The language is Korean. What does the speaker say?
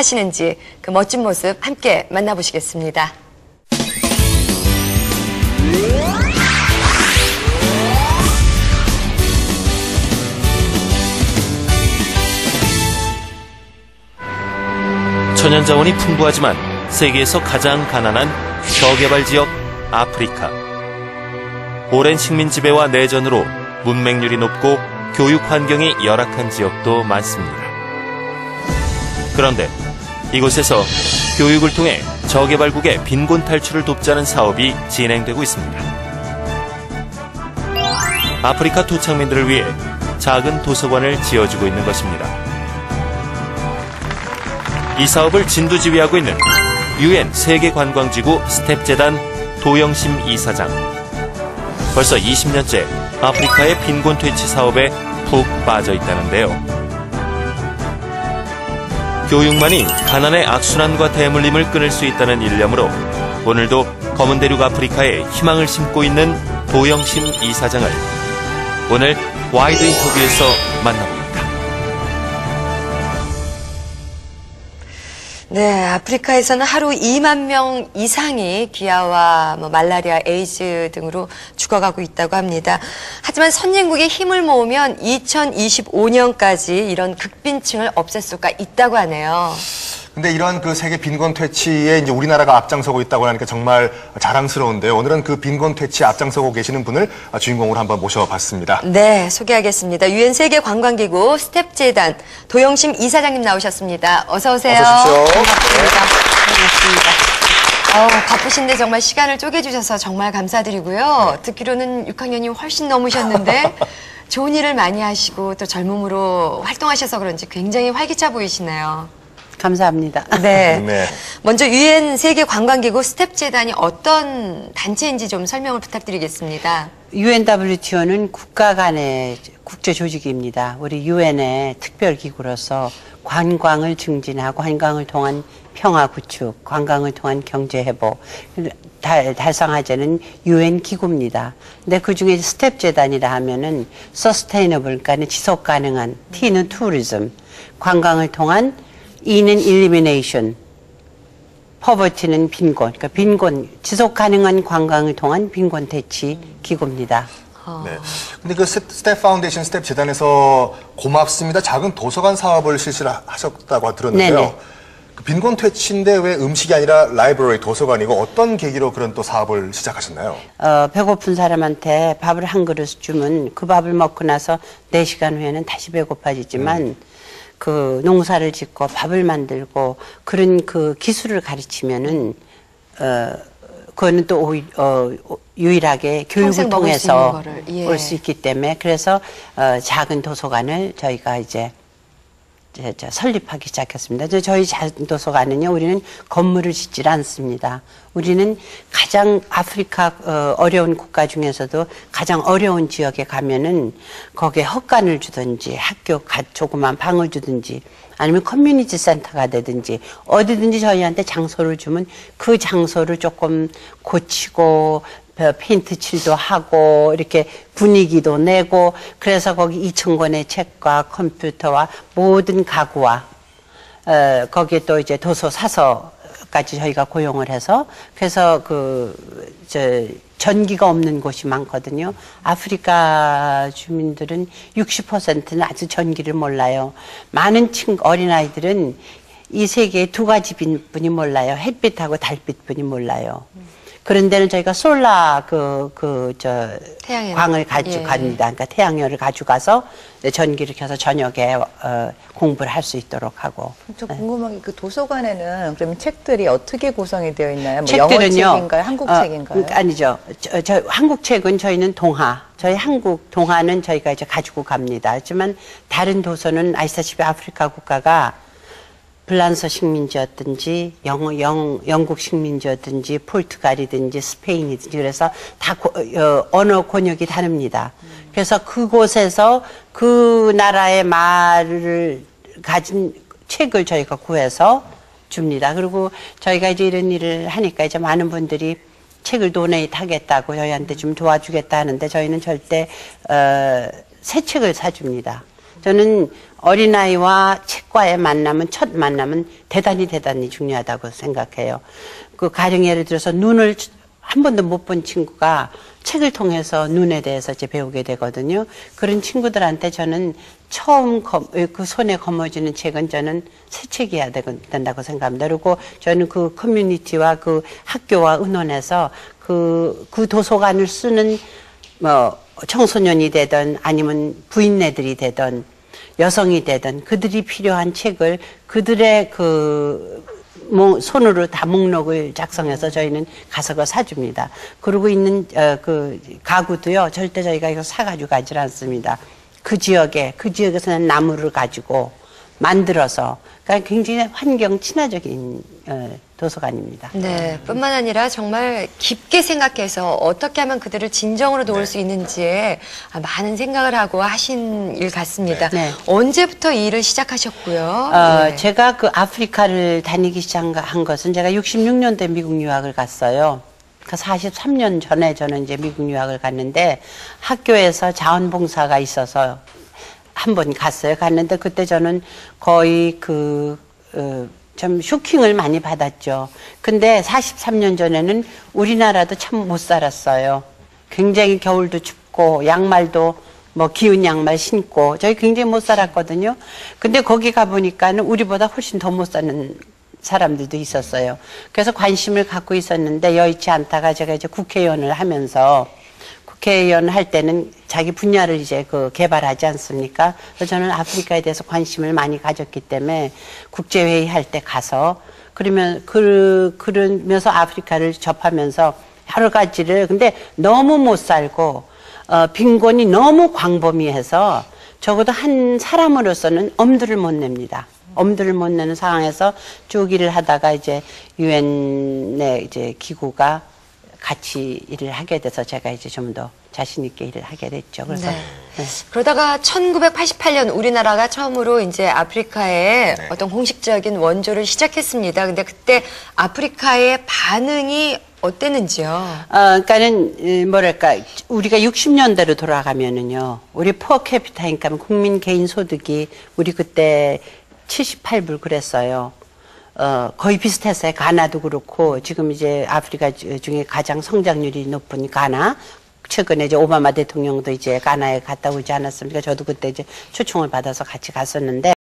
하시는지 그 멋진 모습 함께 만나보시겠습니다. 천연자원이 풍부하지만 세계에서 가장 가난한 저개발 지역 아프리카. 오랜 식민 지배와 내전으로 문맹률이 높고 교육 환경이 열악한 지역도 많습니다. 그런데 이곳에서 교육을 통해 저개발국의 빈곤 탈출을 돕자는 사업이 진행되고 있습니다. 아프리카 토착민들을 위해 작은 도서관을 지어주고 있는 것입니다. 이 사업을 진두지휘하고 있는 UN 세계관광지구 스텝재단 도영심 이사장. 벌써 20년째 아프리카의 빈곤 퇴치 사업에 푹 빠져 있다는데요. 교육만이 가난의 악순환과 대물림을 끊을 수 있다는 일념으로 오늘도 검은 대륙 아프리카에 희망을 심고 있는 도영심 이사장을 오늘 와이드 인터뷰에서 만나봅니다. 네, 아프리카에서는 하루 2만 명 이상이 기아와 말라리아, 에이즈 등으로 죽어가고 있다고 합니다. 하지만 선진국이 힘을 모으면 2025년까지 이런 극빈층을 없앨 수가 있다고 하네요. 근데 이런 그 세계 빈곤 퇴치에 이제 우리나라가 앞장서고 있다고 하니까 정말 자랑스러운데요. 오늘은 그 빈곤 퇴치에 앞장서고 계시는 분을 주인공으로 한번 모셔봤습니다. 네, 소개하겠습니다. UN 세계관광기구 스텝재단 도영심 이사장님 나오셨습니다. 어서 오세요. 어서 오십시오. 반갑습니다. 반갑습니다. 바쁘신데 정말 시간을 쪼개주셔서 정말 감사드리고요. 듣기로는 6학년이 훨씬 넘으셨는데 좋은 일을 많이 하시고 또 젊음으로 활동하셔서 그런지 굉장히 활기차 보이시네요. 감사합니다. 네. 네. 먼저 UN 세계관광기구 스텝재단이 어떤 단체인지 좀 설명을 부탁드리겠습니다. UNWTO는 국가 간의 국제 조직입니다. 우리 UN의 특별 기구로서 관광을 증진하고 관광을 통한 평화 구축, 관광을 통한 경제 회복, 달성하자는 UN 기구입니다. 근데 그 중에 스텝재단이라 하면은 sustainable, 그러니까 지속 가능한, T는 tourism, 관광을 통한 E는 elimination, poverty는 빈곤, 그러니까 빈곤, 지속 가능한 관광을 통한 빈곤 퇴치 기구입니다. 네. 근데 그 스텝 파운데이션, 스텝 재단에서 고맙습니다. 작은 도서관 사업을 실시하셨다고 들었는데요. 네네. 그 빈곤 퇴치인데 왜 음식이 아니라 라이브러리, 도서관이고 어떤 계기로 그런 또 사업을 시작하셨나요? 배고픈 사람한테 밥을 한 그릇 주면 그 밥을 먹고 나서 4시간 후에는 다시 배고파지지만 그 농사를 짓고 밥을 만들고 그런 그 기술을 가르치면은 그거는 또 유일하게 교육을 통해서 올 수 있기 때문에 그래서 작은 도서관을 저희가 이제 설립하기 시작했습니다. 저희 작은 도서관은요, 우리는 건물을 짓질 않습니다. 우리는 가장 아프리카 어려운 국가 중에서도 가장 어려운 지역에 가면은 거기에 헛간을 주든지 학교 조그만 방을 주든지 아니면 커뮤니티 센터가 되든지 어디든지 저희한테 장소를 주면 그 장소를 조금 고치고 페인트 칠도 하고 이렇게 분위기도 내고 그래서 거기 2,000권의 책과 컴퓨터와 모든 가구와 거기에 또 이제 도서 사서까지 저희가 고용을 해서 그래서 전기가 없는 곳이 많거든요. 아프리카 주민들은 60%는 아직 전기를 몰라요. 많은 어린아이들은 이 세계에 2가지뿐이 몰라요. 햇빛하고 달빛뿐이 몰라요. 그런 데는 저희가 솔라 광을 가져갑니다. 그러니까 태양열을 가져가서 전기를 켜서 저녁에 공부를 할 수 있도록 하고. 저 궁금한 게 그 도서관에는 그러면 책들이 어떻게 구성이 되어 있나요? 뭐 책들은요, 영어 책인가요? 한국 책인가요? 아니죠. 한국 책은 저희는 동화. 저희 한국 동화는 저희가 이제 가지고 갑니다. 하지만 다른 도서는 아시다시피 아프리카 국가가 프랑스 식민지였든지 영국 식민지였든지 포르투갈이든지 스페인이든지 그래서 다 언어 권역이 다릅니다. 그래서 그곳에서 그 나라의 말을 가진 책을 저희가 구해서 줍니다. 그리고 저희가 이제 이런 일을 하니까 이제 많은 분들이 책을 도네이트 하겠다고 저희한테 좀 도와주겠다 하는데 저희는 절대 새 책을 사줍니다. 저는 어린아이와 책과의 만남은, 첫 만남은 대단히 중요하다고 생각해요. 그 가령 예를 들어서 눈을 한 번도 못 본 친구가 책을 통해서 눈에 대해서 이제 배우게 되거든요. 그런 친구들한테 저는 처음 그 손에 거머쥐는 책은 저는 새 책이어야 된다고 생각합니다. 그리고 저는 그 커뮤니티와 그 학교와 의논해서 그 도서관을 쓰는 뭐 청소년이 되든 아니면 부인네들이 되든 여성이 되든 그들이 필요한 책을 그들의 손으로 다 목록을 작성해서 저희는 가서 그걸 사줍니다. 그러고 있는 그 가구도요, 절대 저희가 이거 사가지고 가지 않습니다. 그 지역에서는 나무를 가지고 만들어서, 그러니까 굉장히 환경 친화적인 도서관입니다. 네, 뿐만 아니라 정말 깊게 생각해서 어떻게 하면 그들을 진정으로 도울 수 있는지에 많은 생각을 하고 하신 일 같습니다. 네. 언제부터 이 일을 시작하셨고요? 네. 제가 그 아프리카를 다니기 시작한 것은 제가 66년도에 미국 유학을 갔어요. 그 43년 전에 저는 이제 미국 유학을 갔는데 학교에서 자원봉사가 있어서 한 번 갔어요. 갔는데 그때 저는 거의 좀 쇼킹을 많이 받았죠. 근데 43년 전에는 우리나라도 참 못 살았어요. 굉장히 겨울도 춥고 양말도 뭐 기운 양말 신고 저희 굉장히 못 살았거든요. 근데 거기 가보니까는 우리보다 훨씬 더 못 사는 사람들도 있었어요. 그래서 관심을 갖고 있었는데 여의치 않다가 제가 이제 국회의원을 하면서 국회의원 할 때는 자기 분야를 이제 개발하지 않습니까? 그래서 저는 아프리카에 대해서 관심을 많이 가졌기 때문에 국제회의 할 때 가서 그러면서 아프리카를 접하면서 여러 가지를 근데 너무 못 살고 빈곤이 너무 광범위해서 적어도 한 사람으로서는 엄두를 못 냅니다. 엄두를 못 내는 상황에서 쭉 일을 하다가 이제 유엔의 이제 기구가 같이 일을 하게 돼서 제가 이제 좀 더 자신 있게 일을 하게 됐죠. 그래서 네. 그러다가 1988년 우리나라가 처음으로 이제 아프리카에 어떤 공식적인 원조를 시작했습니다. 근데 그때 아프리카의 반응이 어땠는지요? 그러니까는 뭐랄까 우리가 60년대로 돌아가면은요, 우리 퍼캐피타 인컴 국민 개인 소득이 우리 그때 78불 그랬어요. 거의 비슷했어요. 가나도 그렇고, 지금 이제 아프리카 중에 가장 성장률이 높은 가나, 최근에 이제 오바마 대통령도 이제 가나에 갔다 오지 않았습니까? 저도 그때 이제 초청을 받아서 같이 갔었는데,